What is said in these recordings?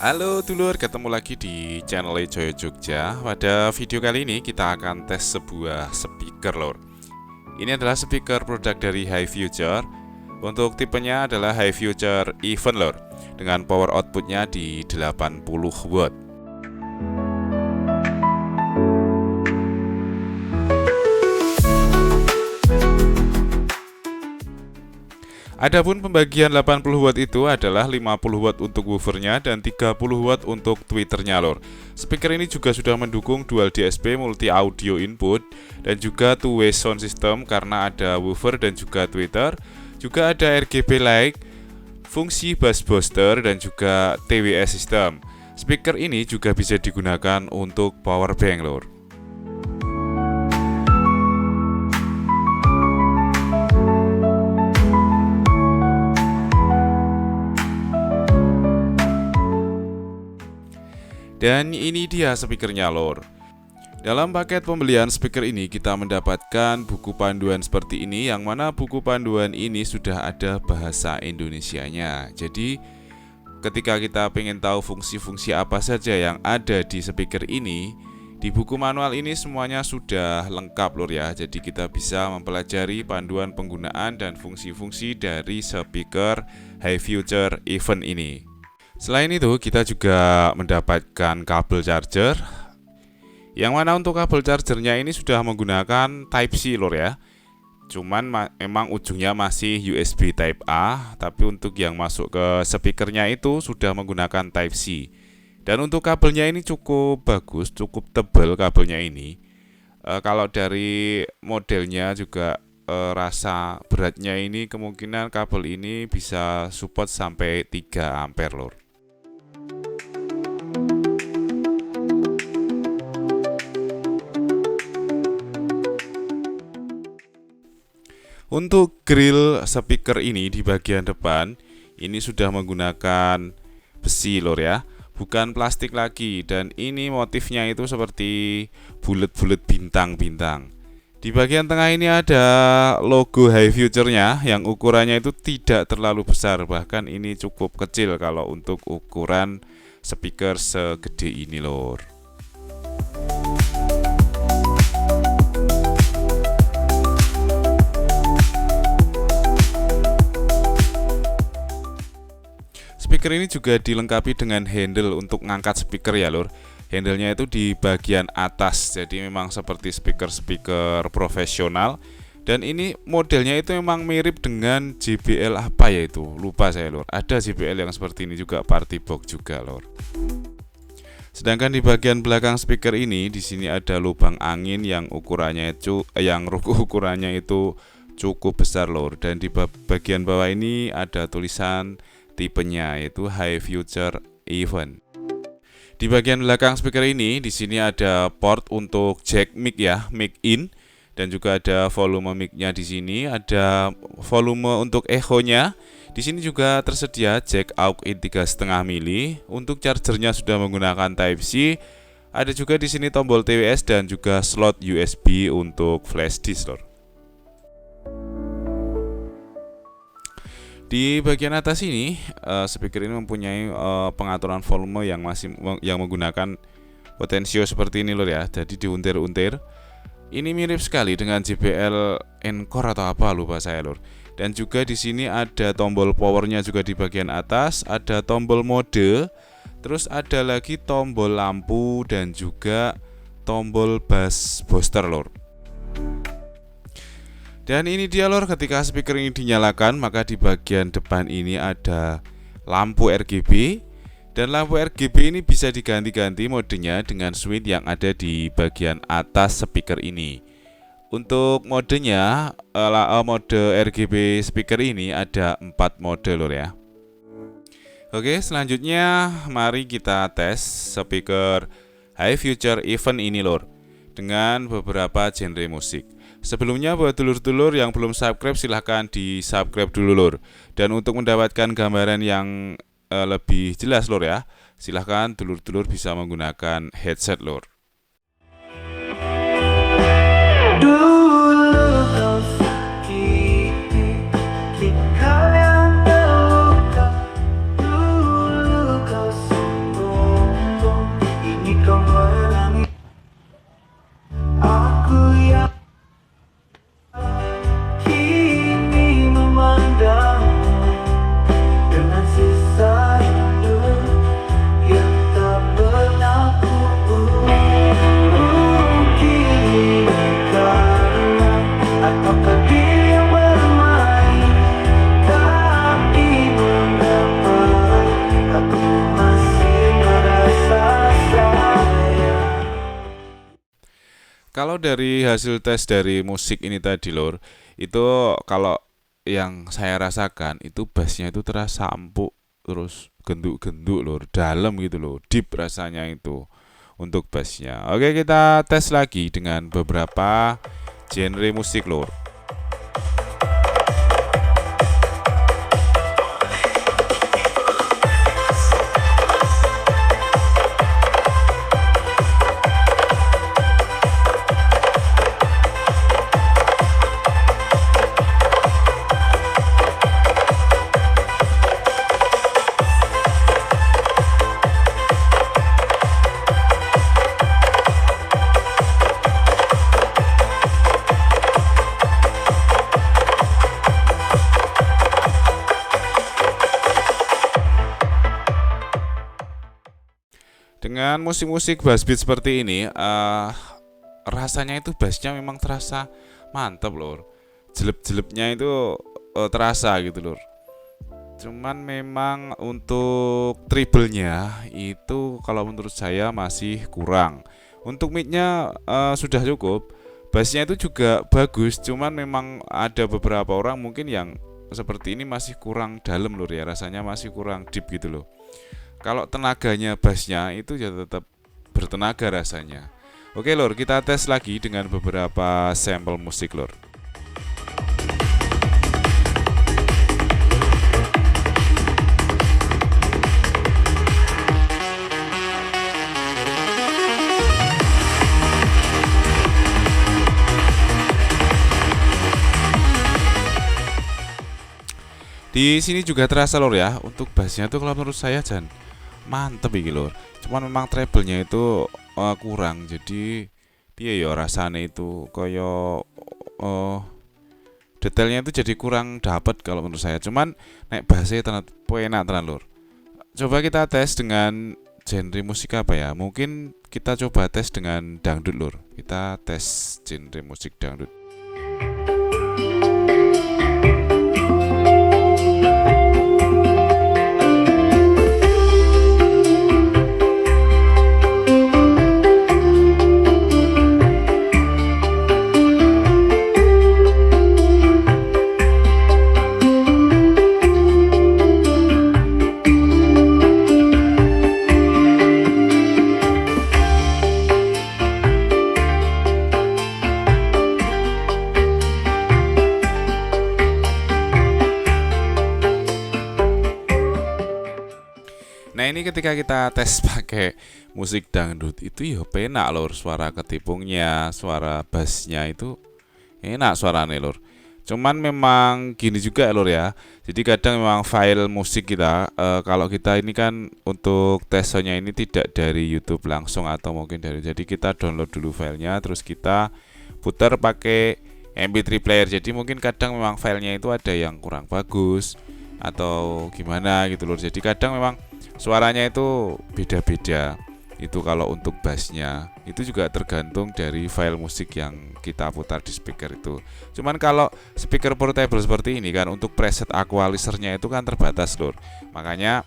Halo dulur, ketemu lagi di channel Joyo Jogja. Pada video kali ini kita akan tes sebuah speaker lor. Ini adalah speaker produk dari HiFuture. Untuk tipenya adalah HiFuture Even lor, dengan power outputnya di 80 watt. Adapun pembagian 80 watt itu adalah 50 watt untuk woofernya dan 30 watt untuk tweeternya lor. Speaker ini juga sudah mendukung dual DSP multi audio input dan juga two-way sound system karena ada woofer dan juga tweeter. Juga ada RGB light, fungsi bass booster dan juga TWS system. Speaker ini juga bisa digunakan untuk power bank lor. Dan ini dia speakernya lor. Dalam paket pembelian speaker ini kita mendapatkan buku panduan seperti ini, yang mana buku panduan ini sudah ada bahasa Indonesianya. Jadi ketika kita pengen tahu fungsi-fungsi apa saja yang ada di speaker ini, di buku manual ini semuanya sudah lengkap lor ya. Jadi kita bisa mempelajari panduan penggunaan dan fungsi-fungsi dari speaker HiFuture Even ini. Selain itu kita juga mendapatkan kabel charger, yang mana untuk kabel chargernya ini sudah menggunakan Type-C lor ya. Cuman emang ujungnya masih USB Type A, tapi untuk yang masuk ke speakernya itu sudah menggunakan Type-C. Dan untuk kabelnya ini cukup bagus, cukup tebal kabelnya ini. Kalau dari modelnya juga rasa beratnya ini kemungkinan kabel ini bisa support sampai 3 ampere lor. Untuk grill speaker ini di bagian depan ini sudah menggunakan besi lor ya, bukan plastik lagi, dan ini motifnya itu seperti bulat-bulat bintang-bintang. Di bagian tengah ini ada logo HiFuture-nya yang ukurannya itu tidak terlalu besar, bahkan ini cukup kecil kalau untuk ukuran speaker segede ini lor. Speaker ini juga dilengkapi dengan handle untuk ngangkat speaker ya lor. Handlenya itu di bagian atas, jadi memang seperti speaker profesional. Dan ini modelnya itu memang mirip dengan JBL apa ya itu, lupa saya lor. Ada JBL yang seperti ini juga, party box juga lor. Sedangkan di bagian belakang speaker ini, di sini ada lubang angin yang ukurannya itu cukup besar lor. Dan di bagian bawah ini ada tulisan tipenya, yaitu HiFuture Even. Di bagian belakang speaker ini, di sini ada port untuk jack mic ya, mic in, dan juga ada volume mic-nya di sini, ada volume untuk echo-nya. Di sini juga tersedia jack aux in 3,5 mili. Untuk chargernya sudah menggunakan Type-C. Ada juga di sini tombol TWS dan juga slot USB untuk flash disk lor. Di bagian atas ini, speaker ini mempunyai pengaturan volume yang menggunakan potensio seperti ini lor ya. Jadi diuntir-untir. Ini mirip sekali dengan JBL Encore atau apa lupa saya lor. Dan juga di sini ada tombol powernya juga di bagian atas, ada tombol mode, terus ada lagi tombol lampu dan juga tombol bass booster lor. Dan ini dia lor, ketika speaker ini dinyalakan maka di bagian depan ini ada lampu RGB, dan lampu RGB ini bisa diganti-ganti modenya dengan switch yang ada di bagian atas speaker ini. Untuk modenya, mode RGB speaker ini ada 4 mode lor ya. Oke, selanjutnya mari kita tes speaker HiFuture Even ini lor, dengan beberapa genre musik. Sebelumnya buat dulur-dulur yang belum subscribe silahkan di subscribe dulu lor. Dan untuk mendapatkan gambaran yang lebih jelas lor ya, silahkan dulur-dulur bisa menggunakan headset lor. Kalau dari hasil tes dari musik ini tadi lur, itu kalau yang saya rasakan itu bassnya itu terasa empuk, terus genduk-genduk lur, dalam gitu loh, deep rasanya itu untuk bassnya. Oke, kita tes lagi dengan beberapa genre musik lur. Dengan musik-musik bass beat seperti ini, rasanya itu bassnya memang terasa mantap lur. Jelep-jelepnya itu terasa gitu lur. Cuman memang untuk treble-nya itu kalau menurut saya masih kurang. Untuk mic-nya sudah cukup. Bassnya itu juga bagus, cuman memang ada beberapa orang mungkin yang seperti ini masih kurang dalam lur ya, rasanya masih kurang deep gitu loh. Kalau tenaganya bassnya itu ya tetap bertenaga rasanya. Oke lor, kita tes lagi dengan beberapa sampel musik lor. Di sini juga terasa lor ya, untuk bassnya tuh kalau menurut saya Jan mantep iki lur. Cuman memang treble-nya itu kurang. Jadi piye ya rasane itu kaya detailnya itu jadi kurang dapat kalau menurut saya. Cuman nek basse tenan enak tenan lur. Coba kita tes dengan genre musik apa ya? Mungkin kita coba tes dengan dangdut lur. Kita tes genre musik dangdut. Nah ini ketika kita tes pakai musik dangdut itu ya penak lor, suara ketipungnya, suara bassnya itu enak suaranya lor. Cuman memang gini juga lor ya. Jadi kadang memang file musik kita kalau kita ini kan untuk tesnya ini tidak dari YouTube langsung atau mungkin dari, jadi kita download dulu filenya terus kita putar pakai MP3 player. Jadi mungkin kadang memang filenya itu ada yang kurang bagus atau gimana gitu lor. Jadi kadang memang suaranya itu beda-beda. Itu kalau untuk bassnya itu juga tergantung dari file musik yang kita putar di speaker itu. Cuman kalau speaker portable seperti ini kan untuk preset equalizernya itu kan terbatas lur. Makanya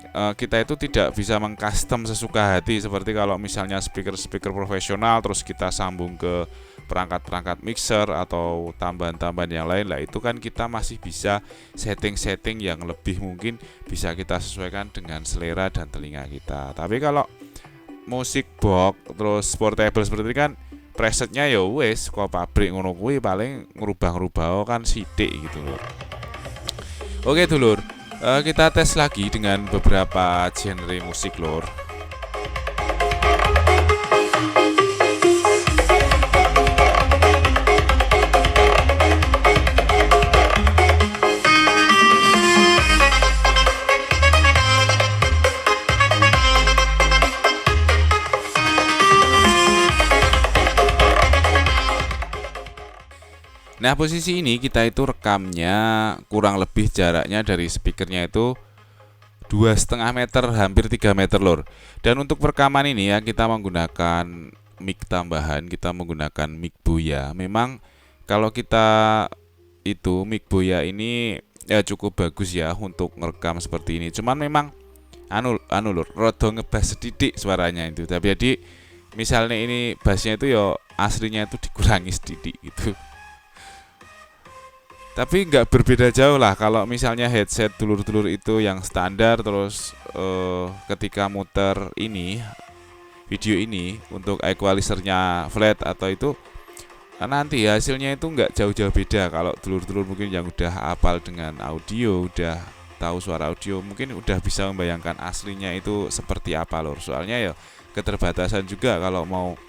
kita itu tidak bisa mengcustom sesuka hati seperti kalau misalnya speaker profesional terus kita sambung ke perangkat-perangkat mixer atau tambahan-tambahan yang lain lah, itu kan kita masih bisa setting-setting yang lebih mungkin bisa kita sesuaikan dengan selera dan telinga kita. Tapi kalau musik box terus portable seperti ini kan presetnya ya wes kok pabrik ngono kuwi paling ngerubah-ngerubah kan sithik gitu loh. Oke dulur, kita tes lagi dengan beberapa genre musik lor. Nah posisi ini kita itu rekamnya kurang lebih jaraknya dari speakernya itu 2,5 meter, hampir 3 meter lor. Dan untuk perekaman ini ya kita menggunakan mic tambahan, kita menggunakan mic Boya. Memang kalau kita itu mic Boya ini ya cukup bagus ya untuk ngerekam seperti ini. Cuman memang anu lor, rada ngebas sedikit suaranya itu. Tapi jadi misalnya ini bassnya itu ya aslinya itu dikurangi sedikit gitu. Tapi nggak berbeda jauh lah kalau misalnya headset dulur-dulur itu yang standar, terus ketika muter ini video ini untuk equalizernya flat atau itu, nanti hasilnya itu nggak jauh-jauh beda. Kalau dulur-dulur mungkin yang udah hafal dengan audio, udah tahu suara audio, mungkin udah bisa membayangkan aslinya itu seperti apa lur. Soalnya ya keterbatasan juga kalau mau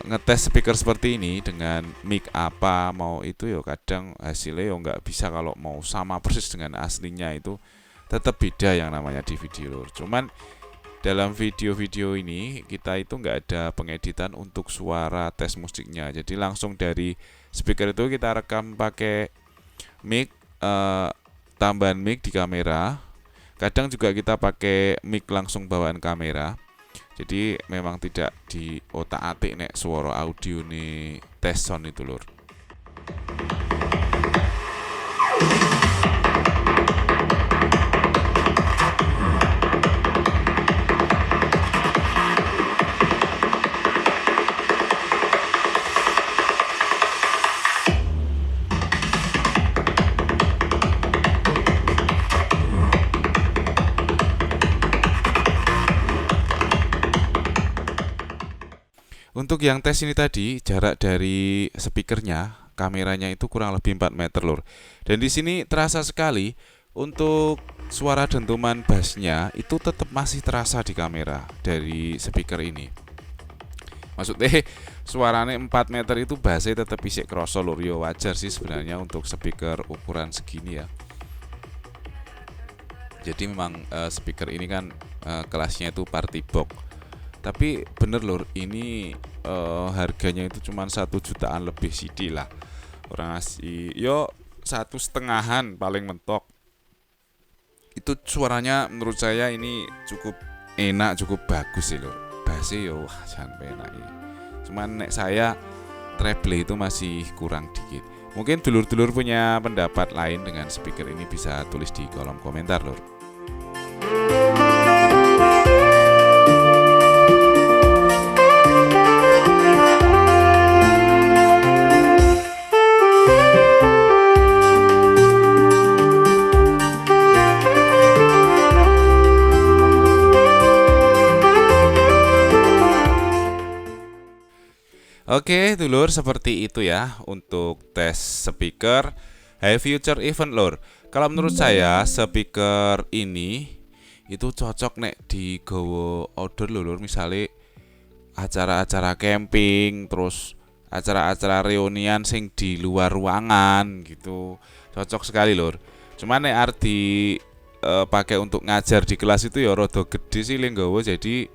ngetes speaker seperti ini dengan mic apa mau itu ya kadang hasilnya ya nggak bisa kalau mau sama persis dengan aslinya, itu tetap beda yang namanya di video lur. Cuman dalam video-video ini kita itu nggak ada pengeditan untuk suara tes musiknya, jadi langsung dari speaker itu kita rekam pakai mic, tambahan mic di kamera. Kadang juga kita pakai mic langsung bawaan kamera. Jadi memang tidak di otak-atik nek suara audio nih tes sound itu lur. Untuk yang tes ini tadi, jarak dari speakernya, kameranya itu kurang lebih 4 meter lur. Dan di sini terasa sekali untuk suara dentuman bassnya itu tetap masih terasa di kamera dari speaker ini. Maksudnya suaranya 4 meter itu bassnya tetap isik kroso lur. Yo wajar sih sebenarnya untuk speaker ukuran segini ya. Jadi memang speaker ini kan kelasnya itu party box. Tapi bener lur, ini harganya itu cuma 1 jutaan lebih CD lah. Orang ngasih yo 1,5-an paling mentok. Itu suaranya menurut saya ini cukup enak, cukup bagus sih lur. Bassnya yo wah jangan enak ini. Cuman nek saya treble itu masih kurang dikit. Mungkin dulur-dulur punya pendapat lain dengan speaker ini, bisa tulis di kolom komentar lur. Oke dulur, seperti itu ya untuk tes speaker High Future Event lur. Kalau menurut saya speaker ini itu cocok nek digawa outdoor lur, misalnya acara-acara camping, terus acara-acara reunian sing di luar ruangan gitu. Cocok sekali lur. Cuman nek arti pakai untuk ngajar di kelas itu ya rada gede sih lenggawa, jadi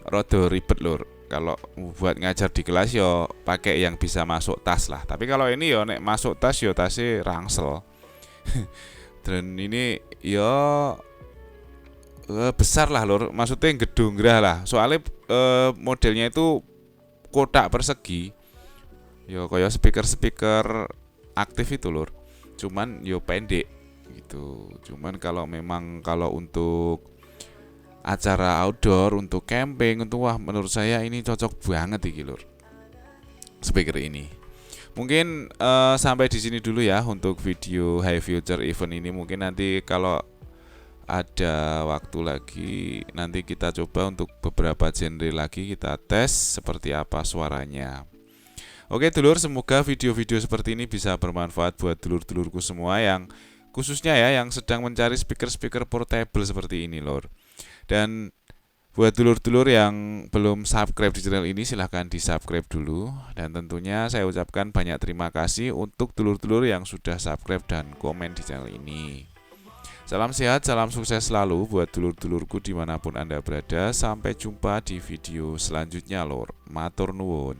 rada ribet lur. Kalau buat ngajar di kelas yo pakai yang bisa masuk tas lah. Tapi kalau ini yo nek masuk tas yo tasnya rangsel. Dan ini yo besar lah lur. Maksudnya gedung gerah lah. Soalnya modelnya itu kotak persegi. Yo kayak speaker aktif itu lur. Cuman yo pendek gitu. Cuman kalau untuk acara outdoor, untuk camping, untuk wah menurut saya ini cocok banget iki lur. Speaker ini. Mungkin sampai di sini dulu ya untuk video High Future Event ini. Mungkin nanti kalau ada waktu lagi nanti kita coba untuk beberapa genre lagi kita tes seperti apa suaranya. Oke dulur, semoga video-video seperti ini bisa bermanfaat buat dulur-dulurku semua yang khususnya ya yang sedang mencari speaker-speaker portable seperti ini lur. Dan buat dulur-dulur yang belum subscribe di channel ini, silahkan di subscribe dulu. Dan tentunya saya ucapkan banyak terima kasih untuk dulur-dulur yang sudah subscribe dan komen di channel ini. Salam sehat, salam sukses selalu buat dulur-dulurku dimanapun Anda berada. Sampai jumpa di video selanjutnya lor. Matur nuwun.